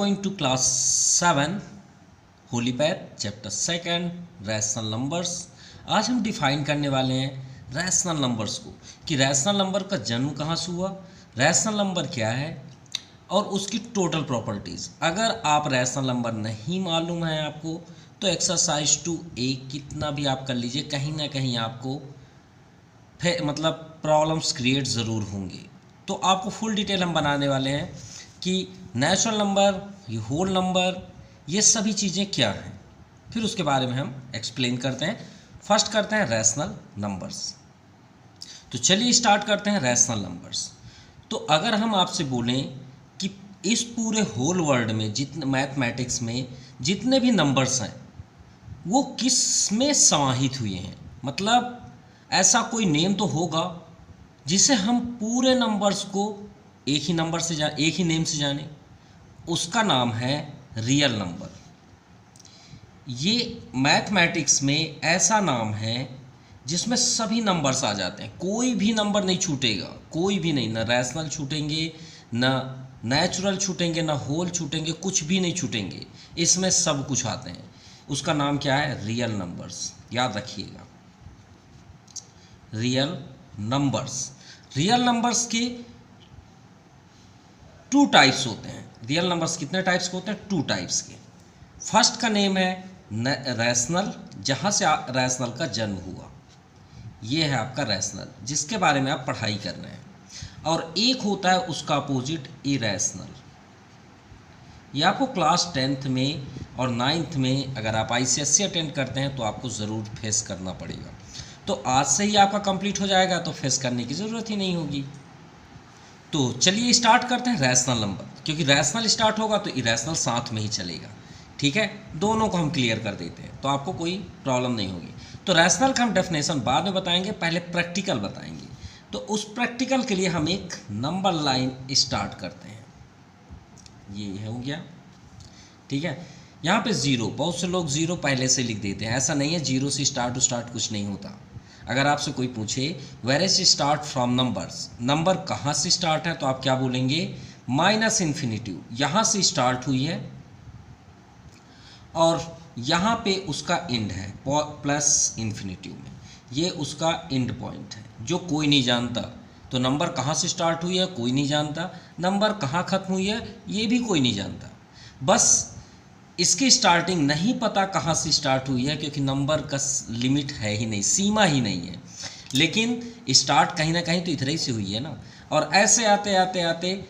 going to class 7 Holi पैर chapter 2 rational numbers. आज हम डिफाइन करने वाले हैं रैशनल नंबर्स को कि रैशनल नंबर का जन्म कहाँ से हुआ, रैशनल नंबर क्या है और उसकी टोटल प्रॉपर्टीज़। अगर आप रैशनल नंबर नहीं मालूम है आपको तो एक्सरसाइज 2A कितना भी आप कर लीजिए, कहीं ना कहीं आपको मतलब प्रॉब्लम्स क्रिएट ज़रूर होंगी। तो आपको फुल डिटेल हम बनाने वाले हैं कि नेचुरल नंबर, ये होल नंबर, ये सभी चीज़ें क्या हैं, फिर उसके बारे में हम एक्सप्लेन करते हैं। फर्स्ट करते हैं रैशनल नंबर्स। तो चलिए स्टार्ट करते हैं रैशनल नंबर्स। तो अगर हम आपसे बोलें कि इस पूरे होल वर्ल्ड में जितने मैथमेटिक्स में जितने भी नंबर्स हैं वो किस में समाहित हुए हैं, मतलब ऐसा कोई नेम तो होगा जिसे हम पूरे नंबर्स को एक ही नेम से जाने, उसका नाम है रियल नंबर। ये मैथमेटिक्स में ऐसा नाम है जिसमें सभी नंबर्स आ जाते हैं, कोई भी नंबर नहीं छूटेगा, कोई भी नहीं, ना रैशनल छूटेंगे, ना नेचुरल छूटेंगे, ना होल छूटेंगे, कुछ भी नहीं छूटेंगे, इसमें सब कुछ आते हैं। उसका नाम क्या है? Real numbers. याद रखिएगा, रियल नंबर्स। रियल नंबर्स के 2 टाइप्स होते हैं। रियल नंबर्स कितने टाइप्स के होते हैं? 2 टाइप्स के। फर्स्ट का नेम है रैशनल, जहाँ से रैशनल का जन्म हुआ, ये है आपका रैशनल जिसके बारे में आप पढ़ाई कर रहे हैं। और एक होता है उसका अपोजिट इरैशनल। ये आपको क्लास 10th में और 9th में अगर आप ICSE अटेंड करते हैं तो आपको ज़रूर फेस करना पड़ेगा। तो आज से ही आपका कंप्लीट हो जाएगा तो फेस करने की ज़रूरत ही नहीं होगी। तो चलिए स्टार्ट करते हैं रैशनल नंबर, क्योंकि रैशनल स्टार्ट होगा तो इरैशनल साथ में ही चलेगा। ठीक है, दोनों को हम क्लियर कर देते हैं तो आपको कोई प्रॉब्लम नहीं होगी। तो रैशनल का हम डेफिनेशन बाद में बताएंगे, पहले प्रैक्टिकल बताएंगे। तो उस प्रैक्टिकल के लिए हम एक नंबर लाइन स्टार्ट करते हैं। ये हो गया, ठीक है। यहाँ पे ज़ीरो, बहुत से लोग ज़ीरो पहले से लिख देते हैं, ऐसा नहीं है। जीरो से स्टार्ट कुछ नहीं होता। अगर आपसे कोई पूछे where is start from numbers, number कहाँ से स्टार्ट है, तो आप क्या बोलेंगे? माइनस इन्फिनिटिव, यहाँ से स्टार्ट हुई है और यहाँ पे उसका एंड है प्लस इन्फिनिटिव में, ये उसका एंड पॉइंट है जो कोई नहीं जानता। तो नंबर कहाँ से स्टार्ट हुई है कोई नहीं जानता, नंबर कहाँ ख़त्म हुई है ये भी कोई नहीं जानता। बस इसकी स्टार्टिंग नहीं पता कहाँ से स्टार्ट हुई है, क्योंकि नंबर का लिमिट है ही नहीं, सीमा ही नहीं है। लेकिन स्टार्ट कहीं ना कहीं तो इधर ही से हुई है ना। और ऐसे आते आते आते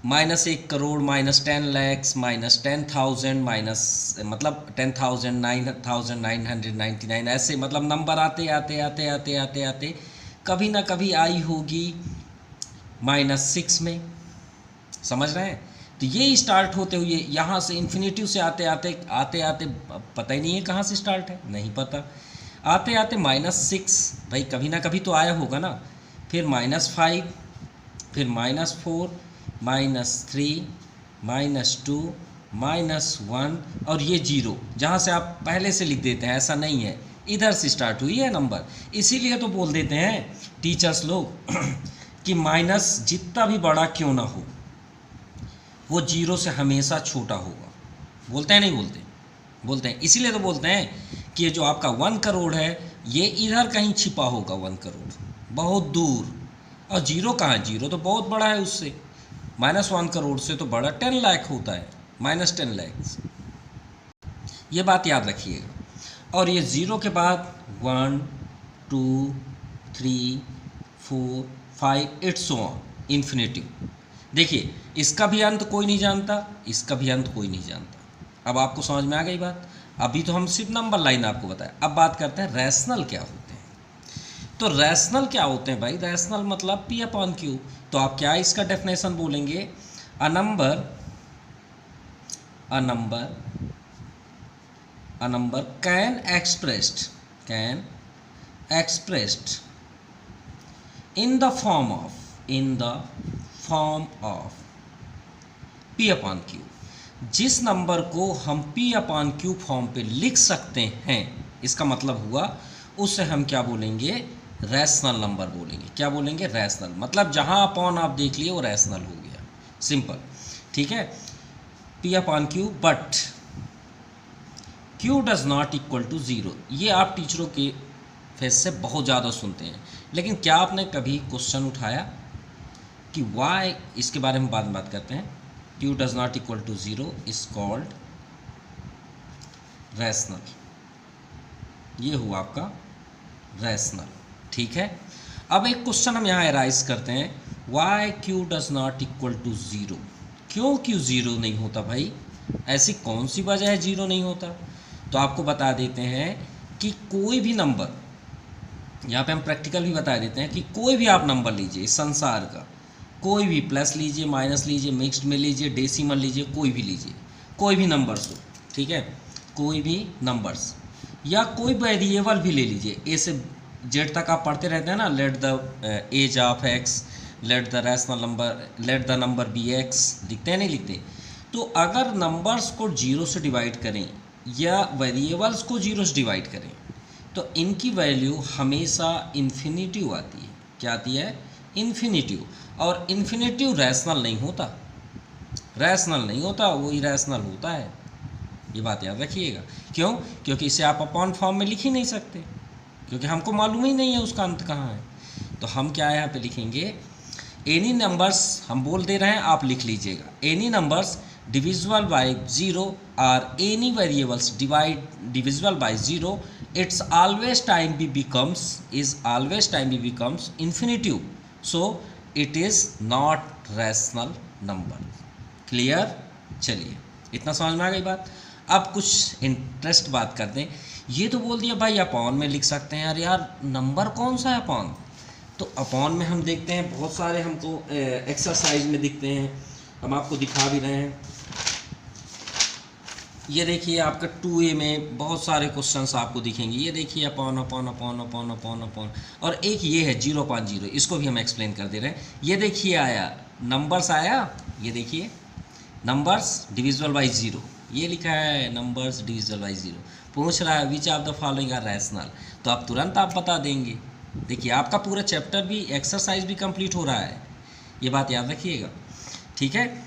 -1 करोड़, -10 lakhs, -10,000, मतलब 10,000, 9,999, ऐसे मतलब नंबर आते आते आते आते आते आते कभी ना कभी आई होगी -6 में। समझ रहे हैं? तो ये स्टार्ट होते हुए यहाँ से इन्फिनिटिव से आते आते आते आते पता ही नहीं है कहाँ से स्टार्ट है, नहीं पता। आते आते -6, भाई कभी ना कभी तो आया होगा ना। फिर -5, फिर -4, -3, -2, -1 और ये 0, जहाँ से आप पहले से लिख देते हैं। ऐसा नहीं है, इधर से स्टार्ट हुई है नंबर। इसीलिए तो बोल देते हैं टीचर्स लोग कि माइनस जितना भी बड़ा क्यों ना हो वो 0 से हमेशा छोटा होगा। बोलते हैं नहीं बोलते? बोलते हैं। इसीलिए तो बोलते हैं कि ये जो आपका 1 करोड़ है ये इधर कहीं छिपा होगा, 1 करोड़ बहुत दूर। और 0 कहाँ? 0 तो बहुत बड़ा है उससे। -1 करोड़ से तो बड़ा 10 लाख होता है, -10 lakhs। ये बात याद रखिएगा। और ये 0 के बाद 1, 2, 3, 4, 5 इट्स ऑन इन्फिनिटिव। देखिए इसका भी अंत कोई नहीं जानता, इसका भी अंत कोई नहीं जानता। अब आपको समझ में आ गई बात? अभी तो हम सिर्फ नंबर लाइन आपको बताया। अब बात करते हैं रैशनल क्या होते हैं। तो रैशनल क्या होते हैं भाई? रैशनल मतलब P/Q। तो आप क्या इसका डेफिनेशन बोलेंगे? A number can expressed in the form of P/Q। जिस नंबर को हम P/Q फॉर्म पे लिख सकते हैं, इसका मतलब हुआ उसे हम क्या बोलेंगे? रैशनल नंबर बोलेंगे। क्या बोलेंगे? रैशनल। मतलब जहाँ अपॉन आप देख लिए वो रैशनल हो गया, सिंपल। ठीक है। P upon q, but q does not equal to zero. ये आप टीचरों के फेस से बहुत ज़्यादा सुनते हैं, लेकिन क्या आपने कभी क्वेश्चन उठाया कि वाई? इसके बारे में बाद में बात करते हैं। Q does not equal to zero is called rational. ये हुआ आपका रैशनल, ठीक है। अब एक क्वेश्चन हम यहाँ एराइज करते हैं, why q does not equal to zero. क्यों क्यू ज़ीरो नहीं होता भाई? ऐसी कौन सी वजह है ज़ीरो नहीं होता? तो आपको बता देते हैं कि कोई भी नंबर, यहाँ पे हम प्रैक्टिकल भी बता देते हैं कि कोई भी आप नंबर लीजिए इस संसार का, कोई भी, प्लस लीजिए, माइनस लीजिए, मिक्स्ड में लीजिए, डेसिमल लीजिए, कोई भी लीजिए, कोई भी नंबर्स हो, ठीक है, कोई भी नंबर्स, या कोई वेरिएबल भी ले लीजिए, ए से जेड तक आप पढ़ते रहते हैं ना, let the age of x, let the rational number, let the number be x, लिखते हैं नहीं लिखते? तो अगर नंबर्स को जीरो से डिवाइड करें या वेरिएबल्स को जीरो से डिवाइड करें तो इनकी वैल्यू हमेशा इन्फिनिटिव आती है। क्या आती है? इन्फिनिटिव। और इन्फिनिटिव रैशनल नहीं होता, रैशनल नहीं होता, वो इरैशनल होता है। ये बात याद रखिएगा। क्यों? क्योंकि इसे आप अपॉन फॉर्म में लिख ही नहीं सकते, क्योंकि हमको मालूम ही नहीं है उसका अंत कहाँ है। तो हम क्या यहाँ पे लिखेंगे, एनी नंबर्स, हम बोल दे रहे हैं, आप लिख लीजिएगा, any numbers divisible by zero और any variables divisible by zero, it's always time be becomes, is always time be becomes infinitive, so it is not rational number. Clear? चलिए, इतना समझ में आ गई बात। अब कुछ इंटरेस्ट बात करते हैं। ये तो बोल दिया भाई अपॉन में लिख सकते हैं, यार नंबर कौन सा है अपॉन? तो अपॉन में हम देखते हैं बहुत सारे हमको एक्सरसाइज में दिखते हैं, हम आपको दिखा भी रहे हैं। ये देखिए आपका 2A में बहुत सारे क्वेश्चंस आपको दिखेंगे। ये देखिए upon upon upon upon upon upon, और एक ये है 0/0, इसको भी हम एक्सप्लेन कर दे रहे हैं। ये देखिए आया नंबर्स, आया ये देखिए नंबर्स डिविजिबल बाई ज़ीरो, ये लिखा है नंबर्स डिविजिबल बाई ज़ीरो। पूछ रहा है which of the following are rational, तो आप तुरंत आप बता देंगे। देखिए आपका पूरा चैप्टर भी, एक्सरसाइज भी कंप्लीट हो रहा है, ये बात याद रखिएगा, ठीक है।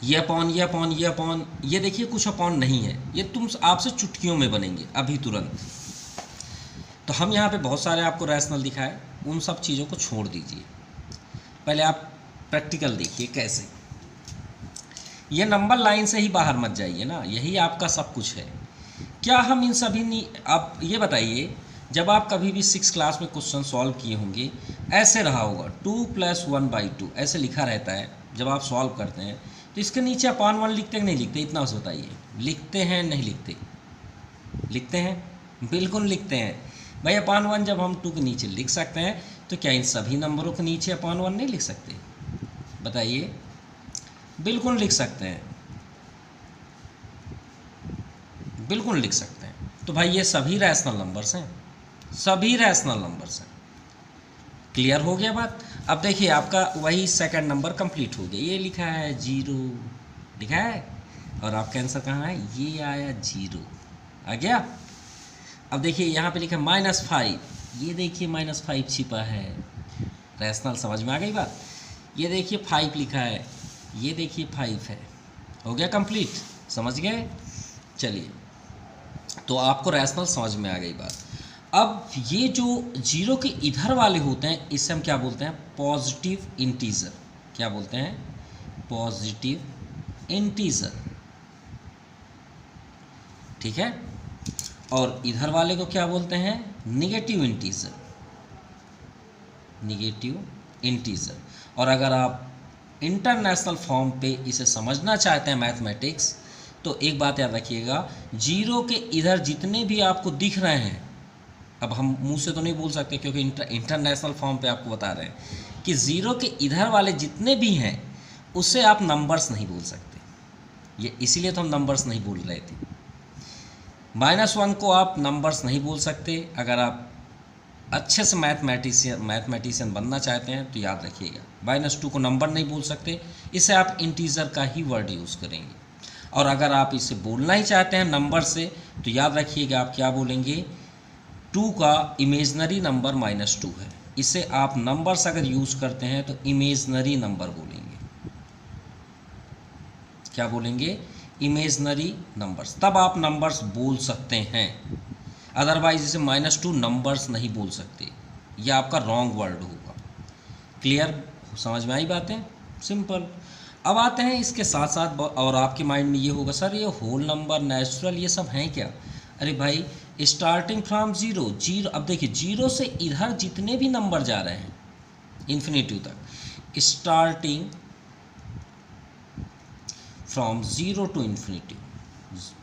ये अपॉन, ये अपॉन, ये अपॉन, ये देखिए कुछ अपॉन नहीं है, ये तुम आपसे चुटकियों में बनेंगे अभी तुरंत। तो हम यहाँ पे बहुत सारे आपको रैशनल दिखाए, उन सब चीज़ों को छोड़ दीजिए, पहले आप प्रैक्टिकल देखिए कैसे। ये नंबर लाइन से ही बाहर मत जाइए ना, यही आपका सब कुछ है। क्या हम इन सभी आप ये बताइए, जब आप कभी भी 6 क्लास में क्वेश्चन सॉल्व किए होंगे, ऐसे रहा होगा 2 + 1/2 ऐसे लिखा रहता है। जब आप सॉल्व करते हैं तो इसके नीचे अपॉन 1 लिखते हैं नहीं लिखते? इतना बस बताइए, लिखते हैं नहीं लिखते? लिखते हैं, बिल्कुल लिखते हैं भाई। अपॉन 1 जब हम 2 के नीचे लिख सकते हैं, तो क्या इन सभी नंबरों के नीचे अपॉन 1 नहीं लिख सकते? बताइए, बिल्कुल लिख सकते हैं, बिल्कुल लिख सकते हैं। तो भाई ये सभी रैशनल नंबर्स हैं, सभी रैशनल नंबर्स हैं। क्लियर हो गया बात? अब देखिए आपका वही सेकंड नंबर कंप्लीट हो गया, ये लिखा है 0 लिखा है, और आपका आंसर कहाँ है? ये आया 0 आ गया। अब देखिए यहाँ पे लिखा -5, ये देखिए -5 छिपा है, रैशनल। समझ में आ गई बात? ये देखिए 5 लिखा है, ये देखिए 5 है, हो गया कंप्लीट। समझ गए? चलिए, तो आपको रैशनल समझ में आ गई बात। अब ये जो 0 के इधर वाले होते हैं, इसे हम क्या बोलते हैं? Positive integer. क्या बोलते हैं? पॉजिटिव इंटीजर, ठीक है। और इधर वाले को क्या बोलते हैं? Negative integer, negative integer. और अगर आप इंटरनेशनल फॉर्म पे इसे समझना चाहते हैं मैथमेटिक्स, तो एक बात याद रखिएगा, 0 के इधर जितने भी आपको दिख रहे हैं, अब हम मुंह से तो नहीं बोल सकते क्योंकि इंटरनेशनल फॉर्म पे आपको बता रहे हैं कि 0 के इधर वाले जितने भी हैं उससे आप नंबर्स नहीं बोल सकते। ये इसीलिए तो हम नंबर्स नहीं बोल रहे थे। -1 को आप नंबर्स नहीं बोल सकते। अगर आप अच्छे से मैथमेटिशियन बनना चाहते हैं तो याद रखिएगा, -2 को नंबर नहीं बोल सकते, इसे आप इंटीजर का ही वर्ड यूज़ करेंगे। और अगर आप इसे बोलना ही चाहते हैं नंबर से, तो याद रखिएगा आप क्या बोलेंगे? 2 का इमेजनरी नंबर -2 है, इसे आप नंबर्स अगर यूज़ करते हैं तो इमेजनरी नंबर बोलेंगे। क्या बोलेंगे, इमेजनरी नंबर्स। तब आप नंबर्स बोल सकते हैं, अदरवाइज जैसे -2 नंबर्स नहीं बोल सकते, यह आपका रॉन्ग वर्ड होगा। क्लियर, समझ में आई बातें, सिंपल। अब आते हैं इसके साथ साथ, और आपके माइंड में ये होगा सर ये होल नंबर, नेचुरल, ये सब हैं क्या। अरे भाई स्टार्टिंग फ्रॉम जीरो, अब देखिए जीरो से इधर जितने भी नंबर जा रहे हैं इन्फिनिटी तक, starting from zero to infinity,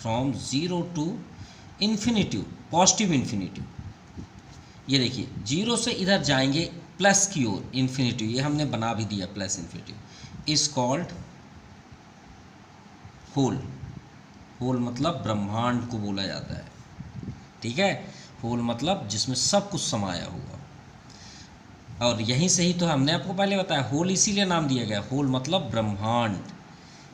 from zero to infinity, positive infinity. ये देखिए जीरो से इधर जाएंगे प्लस की ओर इन्फिनिटी, ये हमने बना भी दिया plus infinity, is called whole. Whole मतलब ब्रह्मांड को बोला जाता है, ठीक है। होल मतलब जिसमें सब कुछ समाया हुआ, और यहीं से ही तो हमने आपको पहले बताया होल इसीलिए नाम दिया गया, होल मतलब ब्रह्मांड,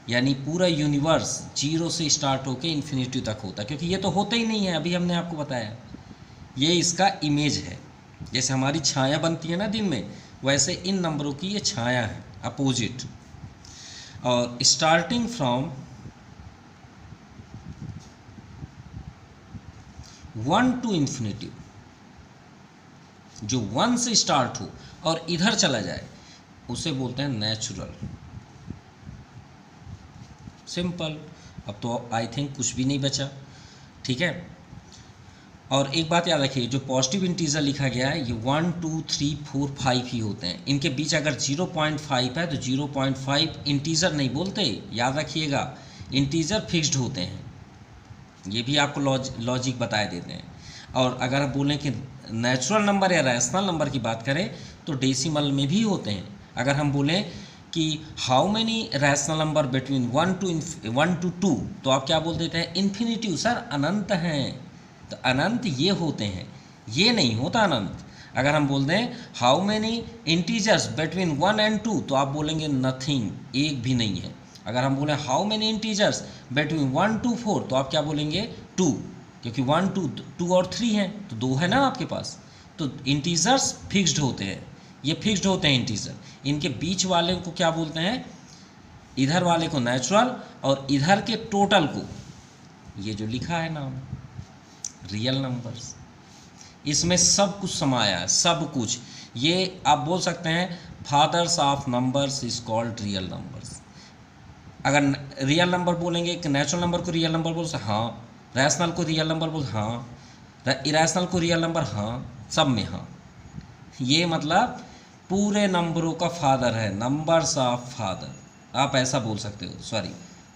यानी पूरा यूनिवर्स जीरो से स्टार्ट होकर इन्फिनिटी तक होता है, क्योंकि ये तो होता ही नहीं है, अभी हमने आपको बताया। ये इसका इमेज है, जैसे हमारी छाया बनती है ना दिन में, वैसे इन नंबरों की ये छाया है, अपोजिट। और स्टार्टिंग फ्रॉम 1 टू इन्फिनिटी, जो 1 से स्टार्ट हो और इधर चला जाए उसे बोलते हैं नेचुरल। सिंपल। अब तो आई थिंक कुछ भी नहीं बचा, ठीक है। और एक बात याद रखिए, जो पॉजिटिव इंटीजर लिखा गया है ये 1 2 3 4 5 ही होते हैं, इनके बीच अगर 0.5 है तो 0.5 इंटीजर नहीं बोलते, याद रखिएगा, इंटीजर फिक्स्ड होते हैं, ये भी आपको लॉजिक बताए देते हैं। और अगर आप बोलें कि नेचुरल नंबर या रैशनल नंबर की बात करें तो डेसिमल में भी होते हैं। अगर हम बोलें कि how many rational number between 1 to 2, तो आप क्या बोल देते हैं, इन्फिनिटिव, सर अनंत हैं, तो अनंत ये होते हैं, ये नहीं होता अनंत। अगर हम बोल दें how many integers between 1 and 2, तो आप बोलेंगे नथिंग, एक भी नहीं है। अगर हम बोलें how many integers between 1 to 4, तो आप क्या बोलेंगे 2, क्योंकि 1 2 और 3 हैं, तो 2 है ना आपके पास। तो इंटीजर्स फिक्स्ड होते हैं, ये फिक्स्ड होते हैं इंटीजर। इनके बीच वाले को क्या बोलते हैं, इधर वाले को नेचुरल, और इधर के टोटल को, ये जो लिखा है नाम, रियल नंबर्स। इसमें सब कुछ समाया है, सब कुछ। ये आप बोल सकते हैं fathers of numbers is called real numbers. अगर रियल नंबर बोलेंगे कि नेचुरल नंबर को रियल नंबर बोल सकते, हाँ, रैशनल को रियल नंबर बोल, हाँ, इरेशनल को रियल नंबर, हाँ, सब में हाँ। ये मतलब पूरे नंबरों का फादर है, नंबर्स ऑफ फादर, आप ऐसा बोल सकते हो, sorry,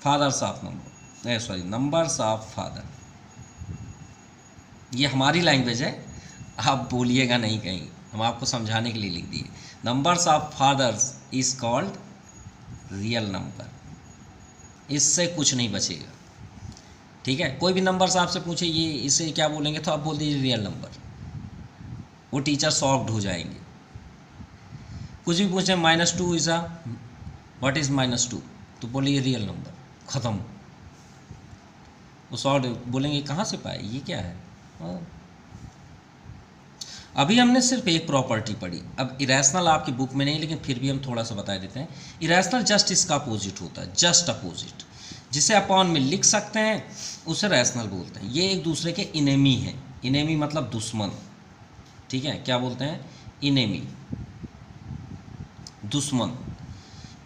fathers of number, sorry, numbers of father. ये हमारी लैंग्वेज है, आप बोलिएगा नहीं कहीं, हम आपको समझाने के लिए लिख दिए। Numbers of fathers is called real number, इससे कुछ नहीं बचेगा, ठीक है। कोई भी नंबर्स आपसे पूछे ये इसे क्या बोलेंगे, तो आप बोल दीजिए रियल नंबर, वो टीचर शॉक्ड हो जाएंगे। कुछ भी पूछे -2 इज़ व्हाट इज़ -2, तो बोलिए रियल नंबर, ख़त्म। वो शॉक्ड बोलेंगे कहाँ से पाए, ये क्या है। अभी हमने सिर्फ एक प्रॉपर्टी पढ़ी, अब इरेशनल आपकी बुक में नहीं, लेकिन फिर भी हम थोड़ा सा बता देते हैं। इरेशनल जस्ट इसका अपोजिट होता है, जस्ट अपोजिट, जिसे अपॉन में लिख सकते हैं उसे रैशनल बोलते हैं। ये एक दूसरे के इनेमी हैं, इनेमी मतलब दुश्मन, ठीक है। क्या बोलते हैं, इनेमी, दुश्मन।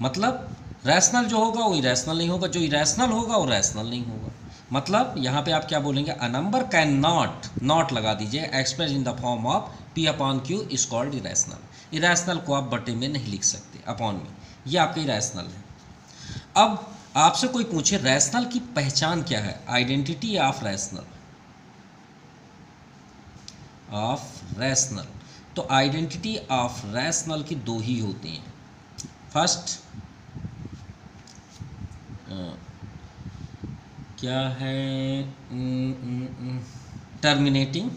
मतलब रैशनल जो होगा वो इरेशनल नहीं होगा, जो इरेशनल होगा वो रैशनल नहीं होगा। मतलब यहाँ पे आप क्या बोलेंगे, अ नंबर कैन नॉट लगा दीजिए, express in the form of P/Q is called irrational. Irrational को आप बटे में नहीं लिख सकते, अपॉन में, ये आपके इरेशनल है। अब आपसे कोई पूछे रैशनल की पहचान क्या है, आइडेंटिटी ऑफ रैशनल, तो आइडेंटिटी ऑफ रैशनल की दो ही होती हैं। फर्स्ट क्या है, टर्मिनेटिंग,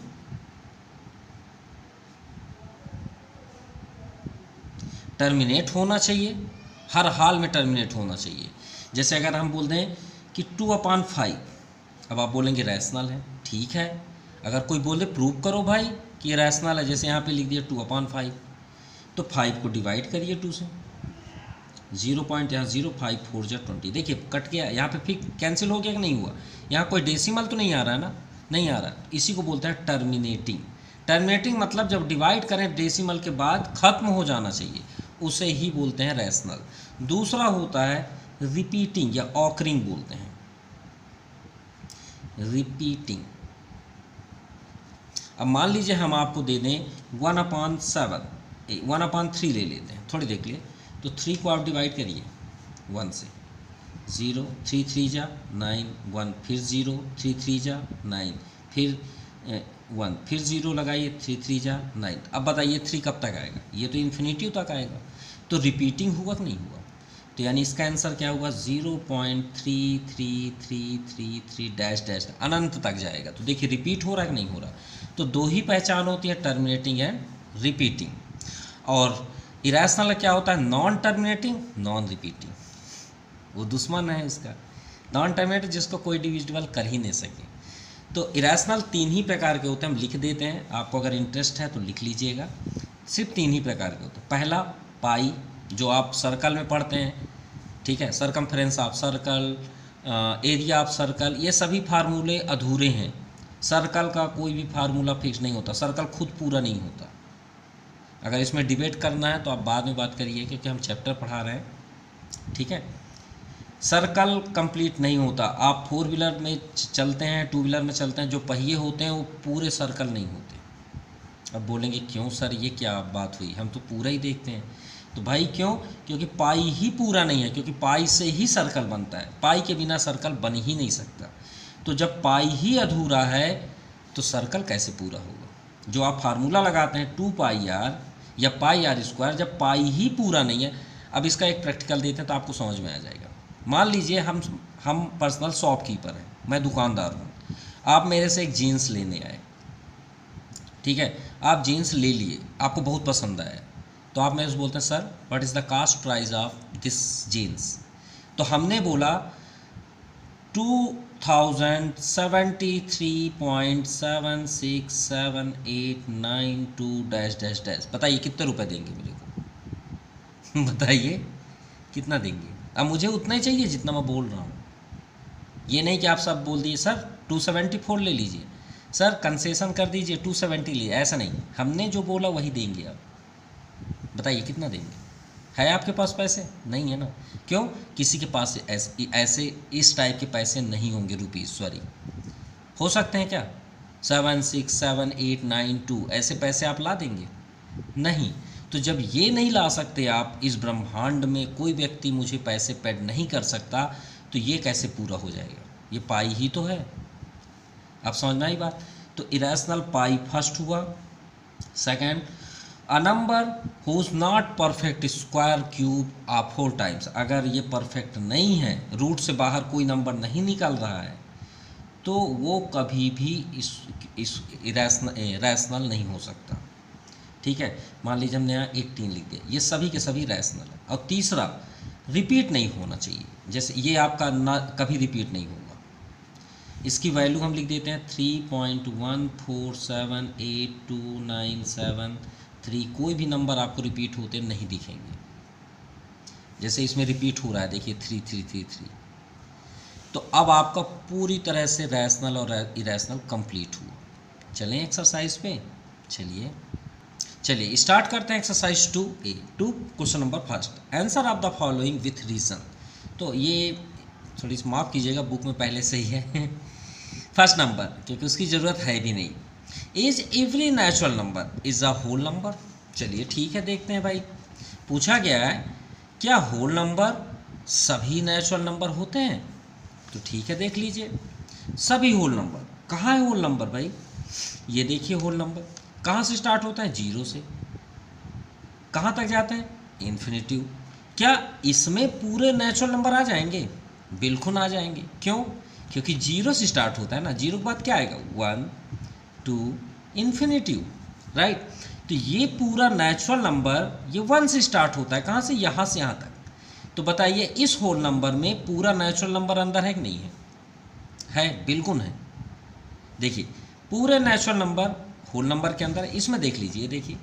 टर्मिनेट होना चाहिए, हर हाल में टर्मिनेट होना चाहिए। जैसे अगर हम बोल दें कि 2/5, अब आप बोलेंगे रैशनल है, ठीक है। अगर कोई बोले प्रूव करो भाई कि ये रैशनल है, जैसे यहाँ पे लिख दिया 2/5, तो 5 को डिवाइड करिए 2 से, 0 पॉइंट यहाँ 0, 5 4 जा 20। देखिए कट गया, यहाँ पे फिर कैंसिल हो गया कि नहीं हुआ? यहाँ कोई डेसिमल तो नहीं आ रहा है ना, नहीं आ रहा। इसी को बोलते हैं टर्मिनेटिंग। टर्मिनेटिंग मतलब जब डिवाइड करें डेसिमल के बाद खत्म हो जाना चाहिए, उसे ही बोलते हैं रैशनल। दूसरा होता है रिपीटिंग या ऑकरिंग बोलते हैं, रिपीटिंग। अब मान लीजिए हम आपको दे दें 1/7, 1/3 ले लेते हैं, थोड़ी देख लिए। तो 3 को आप डिवाइड करिए 1 से, 0 3 3 जा 9, 1 फिर 0 3 3 जा 9, फिर 1 फिर 0 लगाइए, 3 3 जा 9। अब बताइए 3 कब तक आएगा? ये तो इन्फिनिटी तक आएगा। तो रिपीटिंग हुआ कि नहीं हुआ? तो यानी इसका आंसर क्या हुआ? 0.3333 डैश डैश अनंत तक जाएगा। तो देखिए रिपीट हो रहा है कि नहीं हो रहा? तो दो ही पहचान होती है, टर्मिनेटिंग एंड रिपीटिंग। और इरेशनल क्या होता है? Non terminating, non repeating. वो दुश्मन है इसका, नॉन टर्मिनेटिंग, जिसको कोई डिविजिबल कर ही नहीं सके। तो इरेशनल 3 ही प्रकार के होते हैं, हम लिख देते हैं, आपको अगर इंटरेस्ट है तो लिख लीजिएगा। सिर्फ 3 ही प्रकार के होते हैं। पहला पाई, जो आप सर्कल में पढ़ते हैं, ठीक है, circumference of circle, area of circle, ये सभी फार्मूले अधूरे हैं। सर्कल का कोई भी फार्मूला फिक्स नहीं होता, सर्कल खुद पूरा नहीं होता। अगर इसमें डिबेट करना है तो आप बाद में बात करिए, क्योंकि हम चैप्टर पढ़ा रहे हैं, ठीक है। सर्कल कंप्लीट नहीं होता। आप 4 व्हीलर में चलते हैं, 2 व्हीलर में चलते हैं, जो पहिए होते हैं वो पूरे सर्कल नहीं होते। अब बोलेंगे क्यों सर, ये क्या बात हुई, हम तो पूरा ही देखते हैं। तो भाई क्यों? क्योंकि पाई ही पूरा नहीं है, क्योंकि पाई से ही सर्कल बनता है, पाई के बिना सर्कल बन ही नहीं सकता। तो जब पाई ही अधूरा है तो सर्कल कैसे पूरा होगा? जो आप फार्मूला लगाते हैं 2πr या πr², जब पाई ही पूरा नहीं है। अब इसका एक प्रैक्टिकल देते हैं तो आपको समझ में आ जाएगा। मान लीजिए हम पर्सनल शॉपकीपर हैं, मैं दुकानदार हूँ, आप मेरे से एक जीन्स लेने आए, ठीक है, आप जीन्स ले लिए, आपको बहुत पसंद आया, तो आप मेरे से बोलते हैं sir what is the cost price of this jeans. तो हमने बोला 2073.767892 डैश डैश डैश। बताइए कितने रुपए देंगे मेरे को? बताइए कितना देंगे? अब मुझे उतना ही चाहिए जितना मैं बोल रहा हूँ। ये नहीं कि आप सब बोल दिए सर 274 ले लीजिए, सर कंसेशन कर दीजिए 270 लीजिए, ऐसा नहीं, हमने जो बोला वही देंगे। आप बताइए कितना देंगे? है आपके पास पैसे? नहीं है ना। क्यों? किसी के पास ऐसे इस टाइप के पैसे नहीं होंगे, रुपीज़, सॉरी। हो सकते हैं क्या 767892 ऐसे पैसे आप ला देंगे? नहीं। तो जब ये नहीं ला सकते आप, इस ब्रह्मांड में कोई व्यक्ति मुझे पैसे पेड नहीं कर सकता, तो ये कैसे पूरा हो जाएगा? ये पाई ही तो है। अब समझना ही बात। तो इरेशनल पाई फर्स्ट हुआ। Second, a number whose not perfect square cube of 4 times. अगर ये परफेक्ट नहीं है, रूट से बाहर कोई नंबर नहीं निकल रहा है, तो वो कभी भी इस रैशनल नहीं हो सकता, ठीक है। मान लीजिए हमने यहाँ 18 लिख दिया, ये सभी के सभी रैशनल है। और तीसरा, रिपीट नहीं होना चाहिए, जैसे ये आपका ना कभी रिपीट नहीं होगा। इसकी वैल्यू हम लिख देते हैं 3.14782973। कोई भी नंबर आपको रिपीट होते नहीं दिखेंगे, जैसे इसमें रिपीट हो रहा है, देखिए 3333। तो अब आपका पूरी तरह से रैशनल और इरेशनल कंप्लीट हुआ। चलें एक्सरसाइज पे, चलिए स्टार्ट करते हैं exercise 2A। 2 question number first, answer of the following with reason. तो ये थोड़ी सी माफ़ कीजिएगा, बुक में पहले से ही है। फर्स्ट नंबर, क्योंकि उसकी ज़रूरत है भी नहीं। Is every natural number is a whole number. चलिए ठीक है, देखते हैं भाई। पूछा गया है क्या होल नंबर सभी नेचुरल नंबर होते हैं? तो ठीक है, देख लीजिए सभी होल नंबर। कहाँ है होल नंबर भाई? ये देखिए होल नंबर कहाँ से स्टार्ट होता है? 0 से। कहाँ तक जाते हैं? इन्फिनिटिव। क्या इसमें पूरे नेचुरल नंबर आ जाएंगे? बिल्कुल आ जाएंगे। क्यों? क्योंकि 0 से स्टार्ट होता है ना। 0 के बाद क्या आएगा? 1 2 इन्फिनिटिव, राइट। तो ये पूरा नेचुरल नंबर ये 1 से स्टार्ट होता है। कहाँ से? यहाँ से यहाँ तक। तो बताइए इस होल नंबर में पूरा नेचुरल नंबर अंदर है कि नहीं है? है, बिल्कुल है। देखिए पूरे नेचुरल नंबर होल नंबर के अंदर, इसमें देख लीजिए, देखिए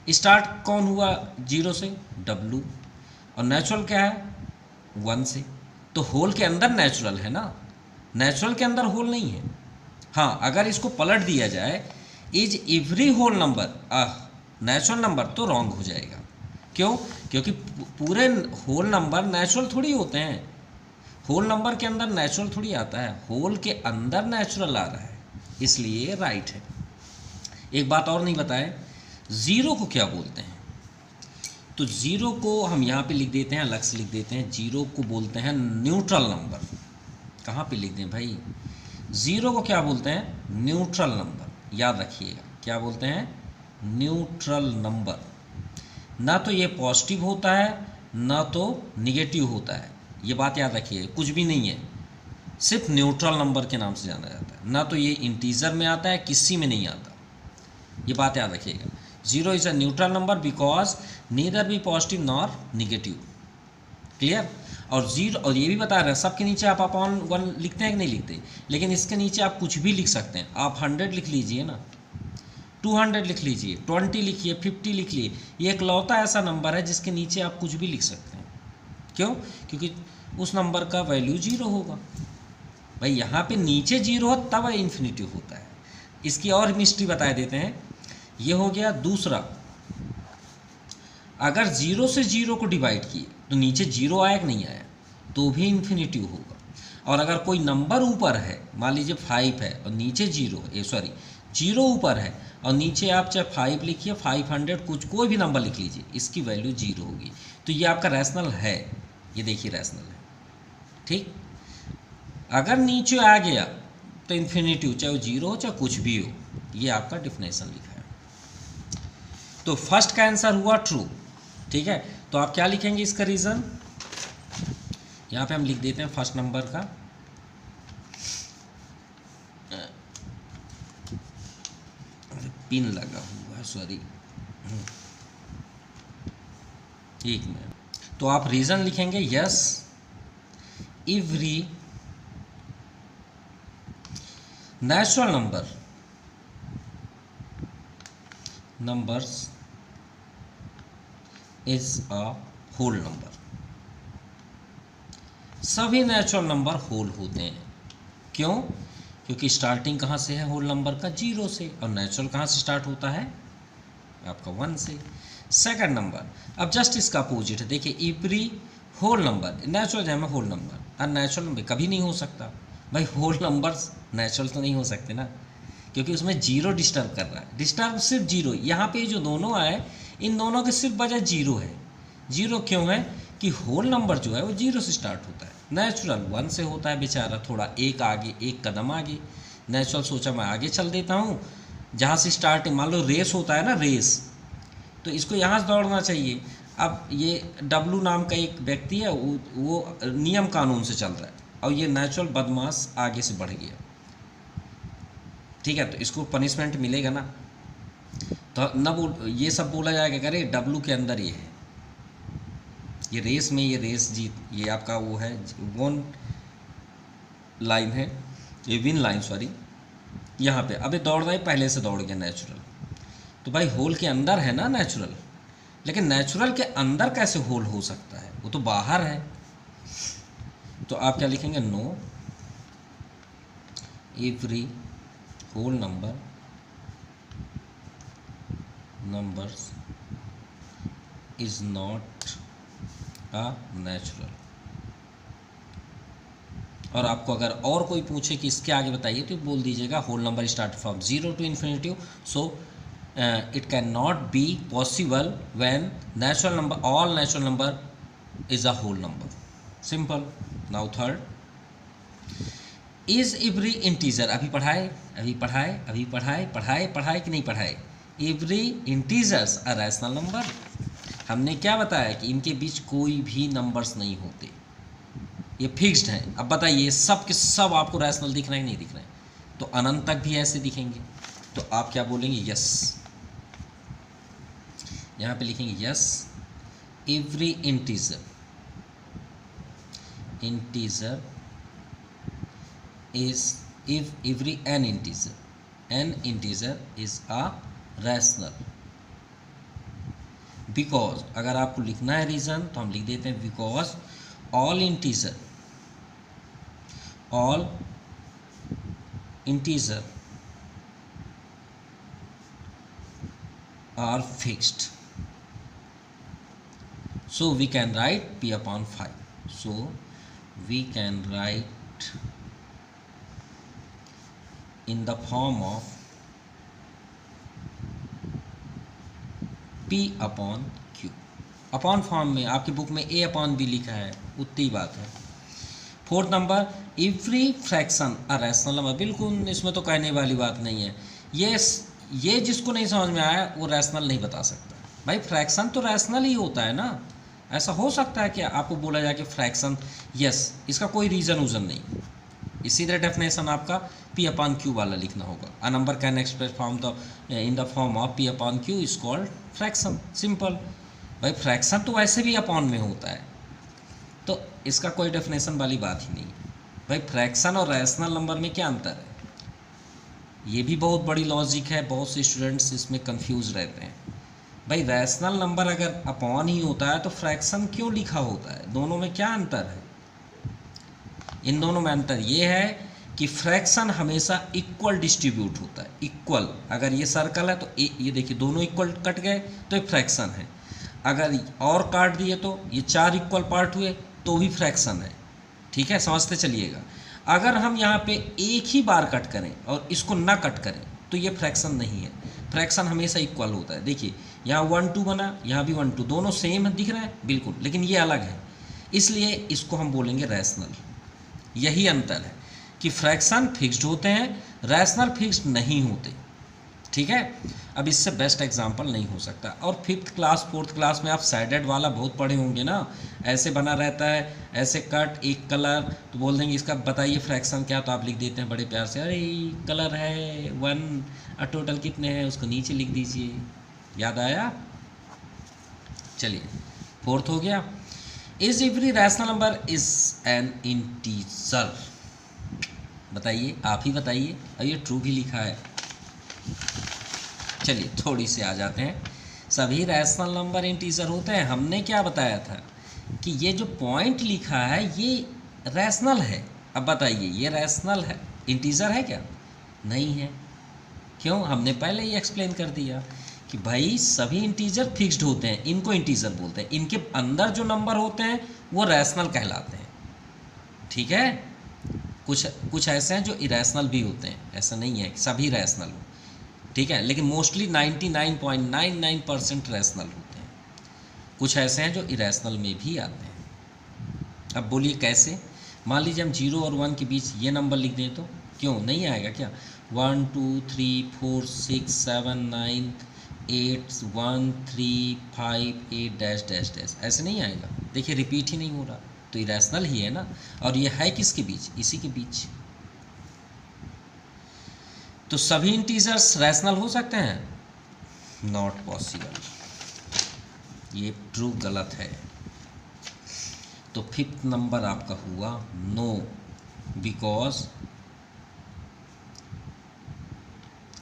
स्टार्ट कौन हुआ 0 से? W। और नेचुरल क्या है 1 से, तो होल के अंदर नेचुरल है ना, नेचुरल के अंदर होल नहीं है। हाँ, अगर इसको पलट दिया जाए is every whole number natural number, तो रॉन्ग हो जाएगा। क्यों? क्योंकि पूरे होल नंबर नेचुरल थोड़ी होते हैं, होल नंबर के अंदर नेचुरल थोड़ी आता है, होल के अंदर नेचुरल आ रहा है, इसलिए राइट है। एक बात और नहीं बताए, ज़ीरो को क्या बोलते हैं? तो ज़ीरो को हम यहाँ पे लिख देते हैं, अलग से लिख देते हैं, ज़ीरो को बोलते हैं न्यूट्रल नंबर। कहाँ पे लिख दें भाई? ज़ीरो को क्या बोलते हैं? Neutral number. याद रखिएगा, क्या बोलते हैं? Neutral number. ना तो ये पॉजिटिव होता है ना तो निगेटिव होता है, ये बात याद रखिए, कुछ भी नहीं है, सिर्फ न्यूट्रल नंबर के नाम से जाना जाता है। ना तो ये इंटीजर में आता है, किसी में नहीं आता, ये बात याद रखिएगा। Zero is a neutral number because neither be positive nor negative. Clear? और जीरो, और ये भी बता रहे हैं सबके नीचे आप अपॉन 1 लिखते हैं कि नहीं लिखते, लेकिन इसके नीचे आप कुछ भी लिख सकते हैं। आप 100 लिख लीजिए ना, 200 लिख लीजिए, 20 लिखिए, 50 लिख लिए, ये एकलौता ऐसा नंबर है जिसके नीचे आप कुछ भी लिख सकते हैं। क्यों? क्योंकि उस नंबर का वैल्यू जीरो होगा। भाई यहाँ पे नीचे जीरो हो तब इन्फिनिटिव होता है। इसकी और मिस्ट्री बता देते हैं। ये हो गया दूसरा, अगर जीरो से जीरो को डिवाइड किए तो नीचे जीरो आया कि नहीं आया, तो भी इन्फिनिटिव होगा। और अगर कोई नंबर ऊपर है, मान लीजिए 5 है और नीचे जीरो ऊपर है और नीचे आप चाहे 5 लिखिए, 500, कुछ कोई भी नंबर लिख लीजिए, इसकी वैल्यू जीरो होगी। तो ये आपका रैशनल है, ये देखिए रैशनल है। ठीक? अगर नीचे आ गया तो इन्फिनिटिव, चाहे वो जीरो हो चाहे कुछ भी हो, ये आपका डिफिनेशन लिखा है। तो फर्स्ट का आंसर हुआ ट्रू। ठीक है, तो आप क्या लिखेंगे इसका रीज़न? यहाँ पे हम लिख देते हैं फर्स्ट नंबर का, पिन लगा हुआ है, सॉरी, एक मिनट। तो आप रीज़न लिखेंगे yes every natural numbers is a whole number. सभी नेचुरल नंबर होल होते हैं। क्यों? क्योंकि स्टार्टिंग कहाँ से है होल नंबर का? जीरो से, और नेचुरल कहाँ से स्टार्ट होता है? आपका 1 से। सेकंड नंबर, अब जस्ट इसका अपोजिट है, देखिए एवरी होल नंबर, नेचुरल है होल नंबर, अननेचुरल नंबर कभी नहीं हो सकता। भाई होल नंबर्स नेचुरल तो नहीं हो सकते ना, क्योंकि उसमें जीरो डिस्टर्ब कर रहा है, डिस्टर्ब सिर्फ जीरो। यहाँ पे जो दोनों आए, इन दोनों के सिर्फ वजह जीरो है। जीरो क्यों है? कि होल नंबर जो है वो जीरो से स्टार्ट होता है, नेचुरल 1 से होता है बेचारा, थोड़ा एक आगे, एक कदम आगे। नेचुरल सोचा मैं आगे चल देता हूँ, जहाँ से स्टार्ट, मान लो रेस होता है ना, रेस, तो इसको यहाँ से दौड़ना चाहिए। अब ये डब्लू नाम का एक व्यक्ति है, वो नियम कानून से चल रहा है, और ये नेचुरल बदमाश आगे से बढ़ गया। ठीक है, तो इसको पनिशमेंट मिलेगा ना। तो न ये सब बोला जाएगा, अरे डब्लू के अंदर ये है, ये रेस में, ये रेस जीत, ये आपका वो है वन लाइन है, ये विन लाइन, सॉरी, यहाँ पे अबे दौड़ रहा है, पहले से दौड़ गया नेचुरल। तो भाई होल के अंदर है ना नेचुरल, लेकिन नेचुरल के अंदर कैसे होल हो सकता है? वो तो बाहर है। तो आप क्या लिखेंगे? No every whole numbers is not a natural. और आपको अगर और कोई पूछे कि इसके आगे बताइए, तो बोल दीजिएगा whole number start from zero to infinitive, so it cannot be possible when natural number, all natural number is a whole number. Simple. Now third, is every integer, अभी पढ़ाए कि नहीं पढ़ाए? every integers a rational number। हमने क्या बताया कि इनके बीच कोई भी नंबर्स नहीं होते, ये फिक्स्ड हैं। अब बताइए सब के सब आपको रैशनल दिख रहे हैं नहीं दिख रहे हैं? तो अनंत तक भी ऐसे दिखेंगे। तो आप क्या बोलेंगे? यस, यहाँ पे लिखेंगे yes every integer is, if every N integer is a rational because अगर आपको लिखना है रीज़न तो हम लिख देते हैं because all integer are fixed, so we can write p upon 5. So we can write in the form of p upon q. Upon form में आपकी बुक में a अपॉन b लिखा है, उतनी बात है। Fourth number, every fraction a rational number. बिल्कुल इसमें तो कहने वाली बात नहीं है। ये जिसको नहीं समझ में आया वो रैशनल नहीं बता सकता। भाई फ्रैक्शन तो रैशनल ही होता है ना। ऐसा हो सकता है कि आपको बोला जाए कि फ्रैक्शन यस, इसका कोई रीज़न नहीं। इसी तरह डेफिनेशन आपका p अपॉन q वाला लिखना होगा। A number can express form the in the form of p upon q is called fraction. Simple. भाई फ्रैक्शन तो वैसे भी अपॉन में होता है, तो इसका कोई डेफिनेशन वाली बात ही नहीं। भाई फ्रैक्शन और रैशनल नंबर में क्या अंतर है, ये भी बहुत बड़ी लॉजिक है। बहुत से स्टूडेंट्स इसमें कंफ्यूज रहते हैं। भाई रैशनल नंबर अगर अपॉन ही होता है तो फ्रैक्शन क्यों लिखा होता है, दोनों में क्या अंतर है? इन दोनों में अंतर ये है कि फ्रैक्शन हमेशा इक्वल डिस्ट्रीब्यूट होता है। इक्वल, अगर ये सर्कल है तो ये देखिए दोनों इक्वल कट गए तो एक फ्रैक्शन है। अगर और काट दिए तो ये 4 इक्वल पार्ट हुए तो भी फ्रैक्शन है। ठीक है, समझते चलिएगा। अगर हम यहाँ पे एक ही बार कट करें और इसको ना कट करें तो ये फ्रैक्शन नहीं है। फ्रैक्शन हमेशा इक्वल होता है। देखिए यहाँ 1 2 बना, यहाँ भी 1 2, दोनों सेम दिख रहे हैं बिल्कुल, लेकिन ये अलग है, इसलिए इसको हम बोलेंगे रैशनल। यही अंतर है कि फ्रैक्शन फिक्स्ड होते हैं, रैशनल फिक्स्ड नहीं होते। ठीक है, अब इससे बेस्ट एग्जांपल नहीं हो सकता। और 5th क्लास 4th क्लास में आप सैडेड वाला बहुत पढ़े होंगे ना, ऐसे बना रहता है, ऐसे कट एक कलर, तो बोल देंगे इसका बताइए फ्रैक्शन क्या, तो आप लिख देते हैं बड़े प्यार से, अरे कलर है 1 और टोटल कितने हैं उसको नीचे लिख दीजिए। याद आया? चलिए 4th हो गया। Is every rational number is an integer. बताइए, आप ही बताइए। और ये ट्रू भी लिखा है। चलिए थोड़ी से आ जाते हैं। सभी रैशनल नंबर इंटीजर होते हैं। हमने क्या बताया था कि ये जो पॉइंट लिखा है ये रैशनल है। अब बताइए ये रैशनल है, इंटीजर है क्या? नहीं है। क्यों? हमने पहले ही एक्सप्लेन कर दिया कि भाई सभी इंटीजर फिक्स्ड होते हैं, इनको इंटीजर बोलते हैं। इनके अंदर जो नंबर होते हैं वो रैशनल कहलाते हैं। ठीक है, कुछ ऐसे हैं जो इरेशनल भी होते हैं, ऐसा नहीं है कि सभी रैशनल हो। ठीक है, लेकिन मोस्टली 99.99% रैशनल होते हैं। कुछ ऐसे हैं जो इरेशनल में भी आते हैं। अब बोलिए कैसे? मान लीजिए हम 0 और 1 के बीच ये नंबर लिख दें तो क्यों नहीं आएगा क्या? 1 2 3 4 6 7 9 8 1 3 5 8 डैश डैश डैश, ऐसे नहीं आएगा। देखिए रिपीट ही नहीं हो रहा, तो इरेशनल ही है ना। और ये है किसके बीच? इसी के बीच। तो सभी इंटीजर्स रैशनल हो सकते हैं? नॉट पॉसिबल, ये ट्रू गलत है। तो 5th नंबर आपका हुआ नो, बिकॉज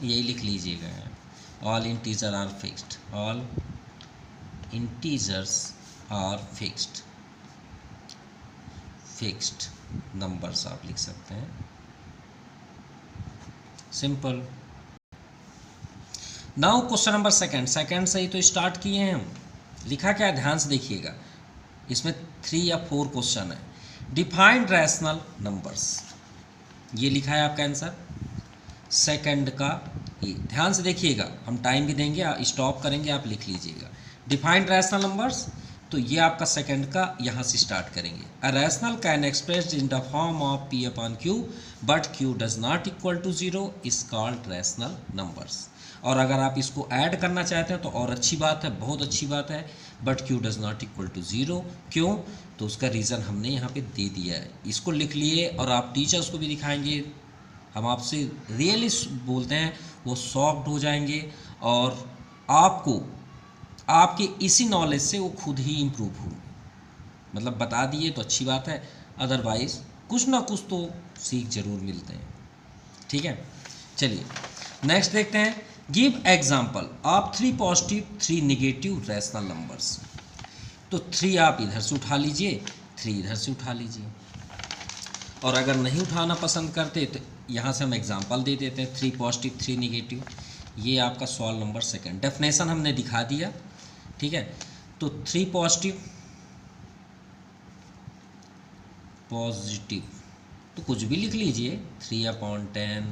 यही लिख लीजिएगा, all integer are fixed. All integers are fixed. Fixed numbers आप लिख सकते हैं, simple. Now question number second से ही तो स्टार्ट किए हैं हम। लिखा क्या है ध्यान से देखिएगा, इसमें 3 या 4 क्वेश्चन है। डिफाइंड रैशनल नंबर्स, ये लिखा है आपका आंसर सेकंड का। ये ध्यान से देखिएगा, हम टाइम भी देंगे, स्टॉप करेंगे, आप लिख लीजिएगा। डिफाइंड रैशनल नंबर्स, तो ये आपका सेकंड का यहाँ से स्टार्ट करेंगे। A rational can expressed in the form of p upon q but q does not equal to 0 is called rational numbers. और अगर आप इसको ऐड करना चाहते हैं तो और अच्छी बात है, बहुत अच्छी बात है। But q does not equal to 0 क्यों? तो उसका रीज़न हमने यहाँ पे दे दिया है। इसको लिख लिए और आप टीचर्स को भी दिखाएंगे। हम आपसे रियली बोलते हैं, वो शॉक्ड हो जाएंगे और आपको आपके इसी नॉलेज से वो खुद ही इम्प्रूव होंगे। मतलब बता दिए तो अच्छी बात है, अदरवाइज कुछ ना कुछ तो सीख जरूर मिलते हैं। ठीक है, चलिए नेक्स्ट देखते हैं। Give example of 3 positive 3 negative rational numbers. तो 3 आप इधर से उठा लीजिए, 3 इधर से उठा लीजिए, और अगर नहीं उठाना पसंद करते तो यहाँ से हम एग्जाम्पल दे देते हैं 3 पॉजिटिव 3 निगेटिव। ये आपका सवाल नंबर सेकंड, डेफिनेशन हमने दिखा दिया, ठीक है। तो 3 पॉजिटिव तो कुछ भी लिख लीजिए, 3/10,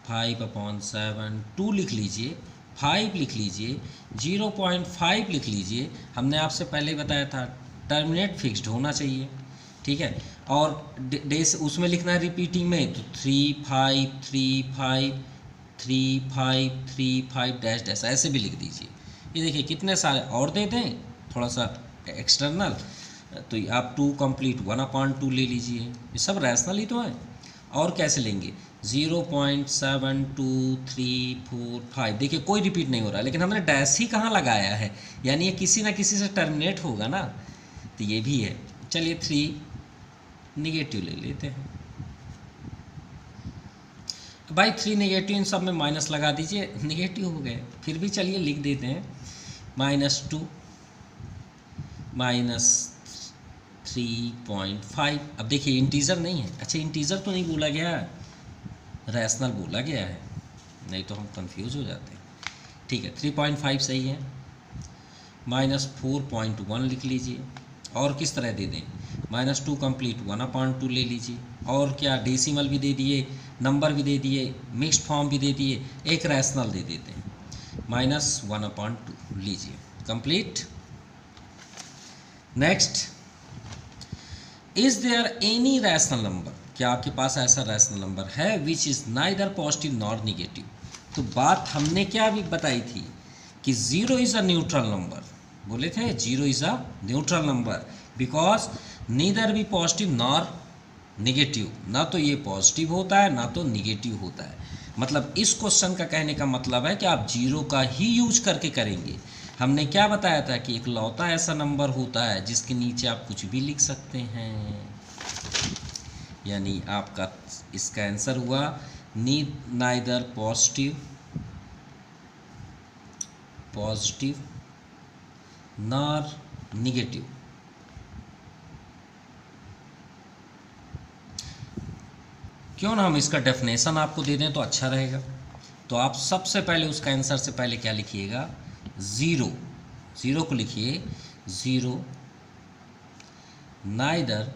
5/7, 2 लिख लीजिए, 5 लिख लीजिए, 0.5 लिख लीजिए। हमने आपसे पहले बताया था टर्मिनेट फिक्स्ड होना चाहिए, ठीक है। और डेस उसमें लिखना है रिपीटिंग में, तो 3 5 3 5 3 5 3 5 डैश डैश ऐसे भी लिख दीजिए। ये देखिए कितने सारे और दे दें थोड़ा सा एक्सटर्नल, तो आप 2 कंप्लीट 1/2 ले लीजिए। ये सब रैशनल ही तो है। और कैसे लेंगे 0.7234 देखिए कोई रिपीट नहीं हो रहा, लेकिन हमने डैश ही कहाँ लगाया है, यानी ये किसी ना किसी से टर्मिनेट होगा ना, तो ये भी है। चलिए 3 निगेटिव ले लेते हैं भाई, 3 निगेटिव, इन सब में माइनस लगा दीजिए, निगेटिव हो गए। फिर भी चलिए लिख देते हैं -2 -3.5। अब देखिए इंटीजर नहीं है, अच्छा इंटीजर तो नहीं बोला गया, रैशनल बोला गया है, नहीं तो हम कंफ्यूज हो जाते हैं, ठीक है। 3.5 सही है। -4.1 लिख लीजिए, और किस तरह दे दें, -2 कंप्लीट 1/2 ले लीजिए, और क्या डेसिमल भी दे दिए, नंबर भी दे दिए, मिक्स्ड फॉर्म भी दे दिए, एक रैशनल दे देते हैं, -1/2 लीजिए, complete. Next, is there any rational number, क्या आपके पास ऐसा रैशनल नंबर है which is neither positive nor negative. तो बात हमने क्या भी बताई थी कि 0 इज़ अ न्यूट्रल नंबर, बोले थे 0 is a neutral number because neither भी पॉजिटिव नॉर निगेटिव, ना तो ये पॉजिटिव होता है ना तो निगेटिव होता है। मतलब इस क्वेश्चन का कहने का मतलब है कि आप 0 का ही यूज करके करेंगे। हमने क्या बताया था कि इकलौता ऐसा नंबर होता है जिसके नीचे आप कुछ भी लिख सकते हैं, यानी आपका इसका आंसर हुआ नाइदर पॉजिटिव नॉर निगेटिव। क्यों ना हम इसका डेफिनेशन आपको दे दें तो अच्छा रहेगा। तो आप सबसे पहले उसका आंसर से पहले क्या लिखिएगा, 0 को लिखिए, 0 नाइदर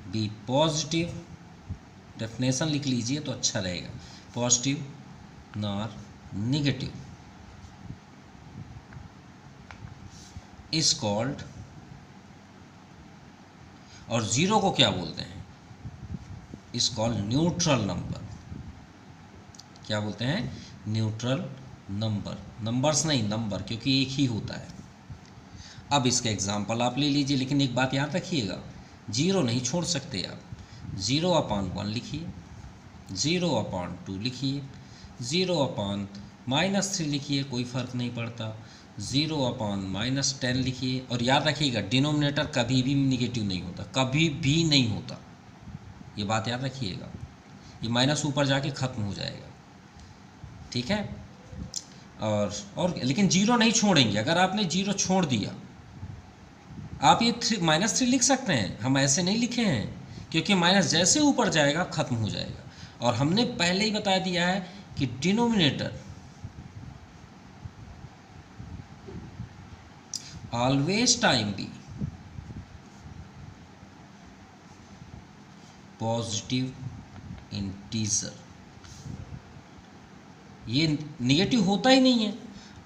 बी पॉजिटिव, डेफिनेशन लिख लीजिए तो अच्छा रहेगा, positive nor negative is called, और 0 को क्या बोलते हैं, इज कॉल्ड न्यूट्रल नंबर। क्या बोलते हैं, न्यूट्रल नंबर, नंबर्स नहीं नंबर, क्योंकि एक ही होता है। अब इसका एग्जाम्पल आप ले लीजिए, लेकिन एक बात याद रखिएगा, 0 नहीं छोड़ सकते आप, 0/1 लिखिए, 0/2 लिखिए, 0/-3 लिखिए, कोई फ़र्क नहीं पड़ता, 0/-10 लिखिए। और याद रखिएगा डिनोमिनेटर कभी भी निगेटिव नहीं होता, कभी भी नहीं होता, ये बात याद रखिएगा। ये माइनस ऊपर जाके ख़त्म हो जाएगा, ठीक है। और लेकिन 0 नहीं छोड़ेंगे। अगर आपने 0 छोड़ दिया, आप ये -3 लिख सकते हैं, हम ऐसे नहीं लिखे हैं, क्योंकि माइनस जैसे ऊपर जाएगा ख़त्म हो जाएगा। और हमने पहले ही बता दिया है कि denominator always time be positive integer, ये निगेटिव होता ही नहीं है,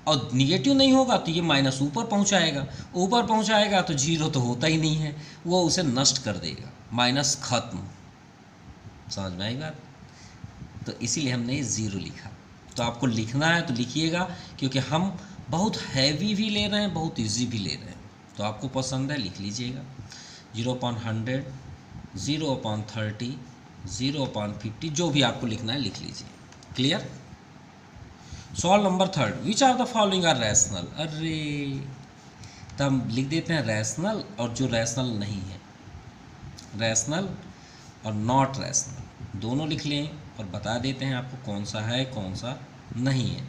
और निगेटिव नहीं होगा तो ये माइनस ऊपर पहुंचाएगा, ऊपर पहुंचाएगा तो 0 तो होता ही नहीं है, वो उसे नष्ट कर देगा, माइनस खत्म। समझ में आई बात। तो इसीलिए हमने ये 0 लिखा। तो आपको लिखना है तो लिखिएगा, क्योंकि हम बहुत हैवी भी ले रहे हैं, बहुत इजी भी ले रहे हैं, तो आपको पसंद है लिख लीजिएगा। 0/100, 0/30, 0/50, जो भी आपको लिखना है लिख लीजिए। क्लियर। सवाल number 3, which are the following are rational. अरे तो हम लिख देते हैं रैशनल, और जो रैशनल नहीं है, रैशनल और नॉट रैशनल दोनों लिख लें, और बता देते हैं आपको कौन सा है कौन सा नहीं है।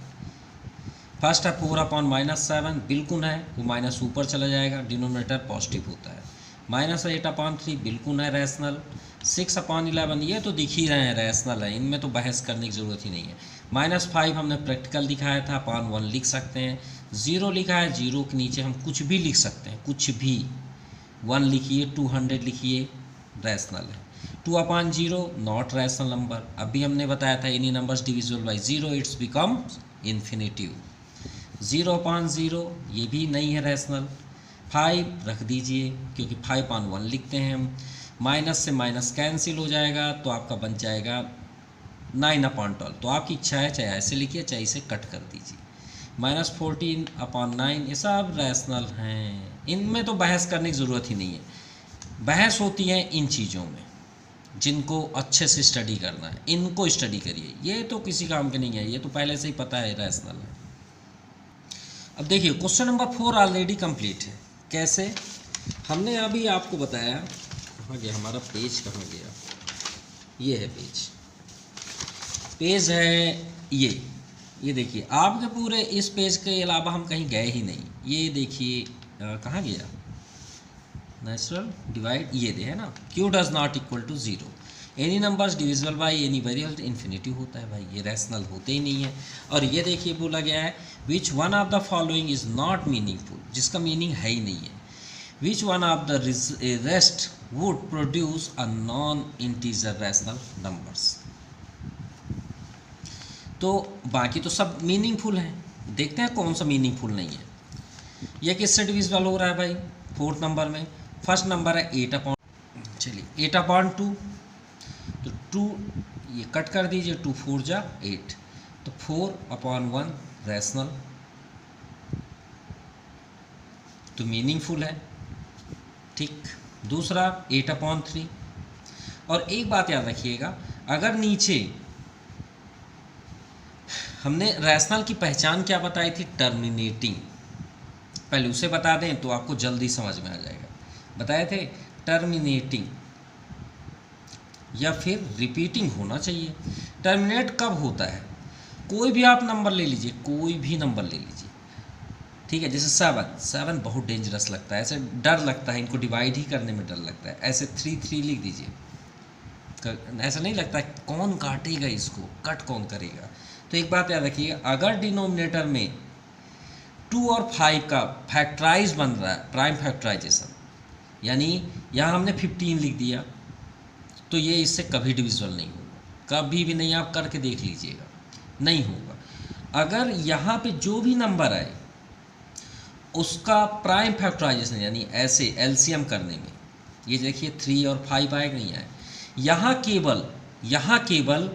फर्स्ट है 4/-7, बिल्कुल है, वो माइनस ऊपर चला जाएगा, डिनोमिनेटर पॉजिटिव होता है। -8/3 बिल्कुल है, रैशनल। 6/11 ये तो दिख ही रहे हैं रैशनल है, इनमें तो बहस करने की ज़रूरत ही नहीं है। -5 हमने प्रैक्टिकल दिखाया था, /1 लिख सकते हैं। 0 लिखा है, 0 के नीचे हम कुछ भी लिख सकते हैं, कुछ भी। 1 लिखिए, 200 लिखिए, रैशनल है। 2/0 नॉट रैशनल नंबर। अभी हमने बताया था any numbers divisible by 0 it's become infinitive. 0/0 ये भी नहीं है रैशनल। 5 रख दीजिए क्योंकि 5/1 लिखते हैं हम। माइनस से माइनस कैंसिल हो जाएगा तो आपका बन जाएगा 9/12। तो आपकी इच्छा है, चाहे ऐसे लिखिए चाहे इसे कट कर दीजिए। -14/9 ये सब रैशनल हैं, इनमें तो बहस करने की ज़रूरत ही नहीं है। बहस होती है इन चीज़ों में जिनको अच्छे से स्टडी करना है, इनको स्टडी करिए। ये तो किसी काम के नहीं है, ये तो पहले से ही पता है रैशनल है। अब देखिए क्वेश्चन नंबर 4 ऑलरेडी कंप्लीट है। कैसे? हमने अभी आपको बताया, कहाँ गया हमारा पेज, कहाँ गया, ये है पेज है ये देखिए आपके पूरे इस पेज के अलावा हम कहीं गए ही नहीं। ये देखिए कहाँ गया, नेचुरल डिवाइड ये दे है ना, q does not equal to 0, any numbers divisible by any variable infinitive होता है भाई, ये रैशनल होते ही नहीं है। और ये देखिए बोला गया है which one of the following is not meaningful, जिसका मीनिंग है ही नहीं है। Which one of the rest would produce a non integer rational numbers. तो बाकी तो सब मीनिंगफुल हैं, देखते हैं कौन सा मीनिंगफुल नहीं है। यह किससे डिविजिबल हो रहा है भाई? 4th नंबर में। फर्स्ट नंबर है 8/2, चलिए 8/2, तो 2 ये कट कर दीजिए, 2 4 जा 8, तो 4/1 रैशनल, तो मीनिंगफुल है, ठीक। दूसरा 8/3, और एक बात याद रखिएगा, अगर नीचे हमने रैशनल की पहचान क्या बताई थी, टर्मिनेटिंग, पहले उसे बता दें तो आपको जल्दी समझ में आ जाएगा। बताए थे टर्मिनेटिंग या फिर रिपीटिंग होना चाहिए। टर्मिनेट कब होता है? कोई भी आप नंबर ले लीजिए, कोई भी नंबर ले लीजिए, ठीक है। जैसे 7 बहुत डेंजरस लगता है, ऐसे डर लगता है, इनको डिवाइड ही करने में डर लगता है। ऐसे 3 लिख दीजिए, ऐसा नहीं लगता है कौन काटेगा इसको, कट कौन करेगा। तो एक बात याद रखिए, अगर डिनोमिनेटर में 2 और 5 का फैक्टराइज बन रहा है, प्राइम फैक्टराइजेशन, यानी यहाँ हमने 15 लिख दिया, तो ये इससे कभी डिविजिबल नहीं होगा, कभी भी नहीं। आप करके देख लीजिएगा, नहीं होगा। अगर यहाँ पे जो भी नंबर आए उसका प्राइम फैक्टराइजेशन, यानी ऐसे एलसीएम करने में, ये देखिए 3 और 5 आए नहीं आए, यहाँ केवल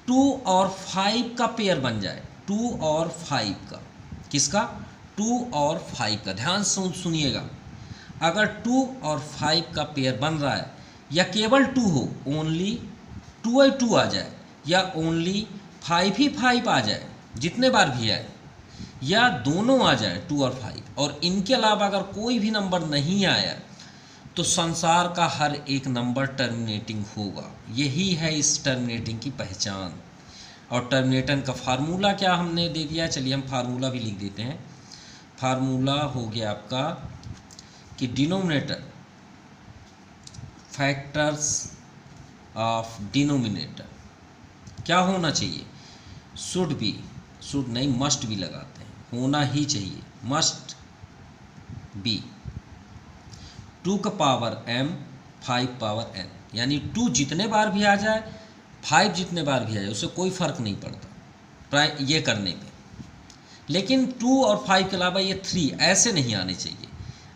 2 और 5 का पेयर बन जाए, 2 और 5 का, किसका? 2 और 5 का। ध्यान से सुनिएगा, अगर 2 और 5 का पेयर बन रहा है, या केवल 2 हो, ओनली 2 आ जाए, या ओनली 5 ही 5 आ जाए, जितने बार भी आए, या दोनों आ जाए 2 और 5, और इनके अलावा अगर कोई भी नंबर नहीं आया, तो संसार का हर एक नंबर टर्मिनेटिंग होगा। यही है इस टर्मिनेटिंग की पहचान। और टर्मिनेटर का फार्मूला क्या हमने दे दिया, चलिए हम फार्मूला भी लिख देते हैं। फार्मूला हो गया आपका कि डिनोमिनेटर फैक्टर्स ऑफ डिनोमिनेटर क्या होना चाहिए, शुड नहीं मस्ट भी लगाते हैं, होना ही चाहिए, मस्ट बी 2 का पावर m 5 पावर n, यानी 2 जितने बार भी आ जाए, 5 जितने बार भी आ जाए, उससे कोई फ़र्क नहीं पड़ता ये करने में। लेकिन 2 और 5 के अलावा ये 3 ऐसे नहीं आने चाहिए,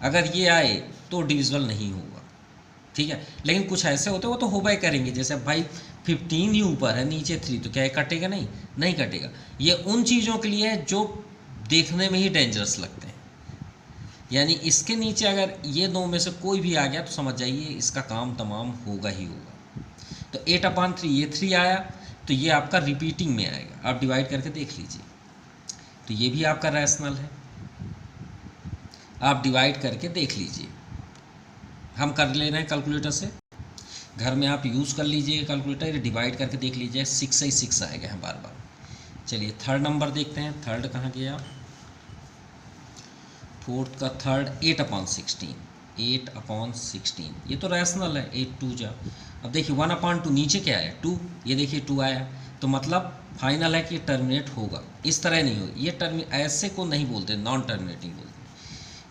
अगर ये आए तो डिविजिबल नहीं होगा, ठीक है। लेकिन कुछ ऐसे होते वो तो होगा ही करेंगे, जैसे भाई 15 ही ऊपर है, नीचे 3, तो क्या ये कटेगा? नहीं कटेगा। ये उन चीज़ों के लिए है जो देखने में ही डेंजरस लगते हैं, यानी इसके नीचे अगर ये 2 में से कोई भी आ गया तो समझ जाइए इसका काम तमाम होगा ही होगा। तो 8/3 ये 3 आया, तो ये आपका रिपीटिंग में आएगा, आप डिवाइड करके देख लीजिए, तो ये भी आपका रैशनल है, आप डिवाइड करके देख लीजिए। हम कर ले रहे हैं कैलकुलेटर से, घर में आप यूज़ कर लीजिएगा कैलकुलेटर, डिवाइड करके देख लीजिए, 6 से 6 आएगा है बार बार। चलिए थर्ड नंबर देखते हैं, थर्ड कहाँ गया, फोर्थ का थर्ड 8/16, 8/16, ये तो रैशनल है, 8 2 जा। अब देखिए 1/2 नीचे क्या है 2, ये देखिए 2 आया, तो मतलब फाइनल है कि टर्मिनेट होगा। इस तरह नहीं हो, ये ऐसे को नहीं बोलते, नॉन टर्मिनेटिंग बोलते हैं।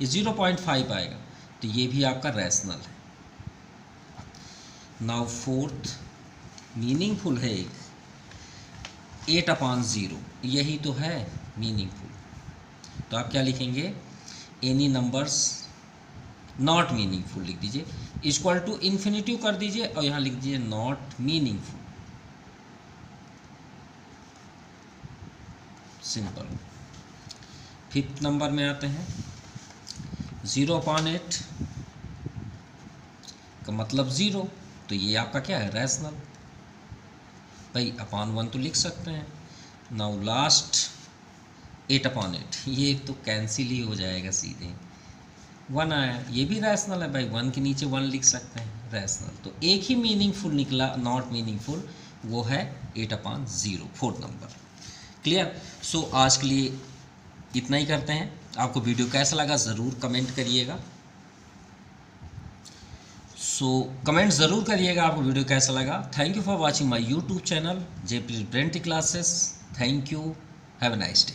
ये 0.5 आएगा, तो ये भी आपका रैशनल है। नाउ फोर्थ मीनिंगफुल है एक 8/0, यही तो है मीनिंगफुल। तो आप क्या लिखेंगे, एनी नंबर्स नॉट मीनिंगफुल लिख दीजिए, इक्वल टू इन्फिनिटिव कर दीजिए और यहाँ लिख दीजिए not meaningful, simple. Fifth number में आते हैं, 0/8 का मतलब 0, तो ये आपका क्या है, रैशनल। भाई /1 तो लिख सकते हैं। नाउ लास्ट 8/8, ये एक तो कैंसिल ही हो जाएगा सीधे, 1 आया, ये भी रैशनल है भाई, 1 के नीचे 1 लिख सकते हैं, रैशनल। तो एक ही मीनिंगफुल निकला, नॉट मीनिंगफुल, वो है 8/0, फोर्थ नंबर। क्लियर। सो आज के लिए इतना ही करते हैं। आपको वीडियो कैसा लगा ज़रूर कमेंट करिएगा। कमेंट ज़रूर करिएगा आपको वीडियो कैसा लगा। Thank you for watching my YouTube channel Jaipreet ब्रेंटी classes. Thank you, have a nice day.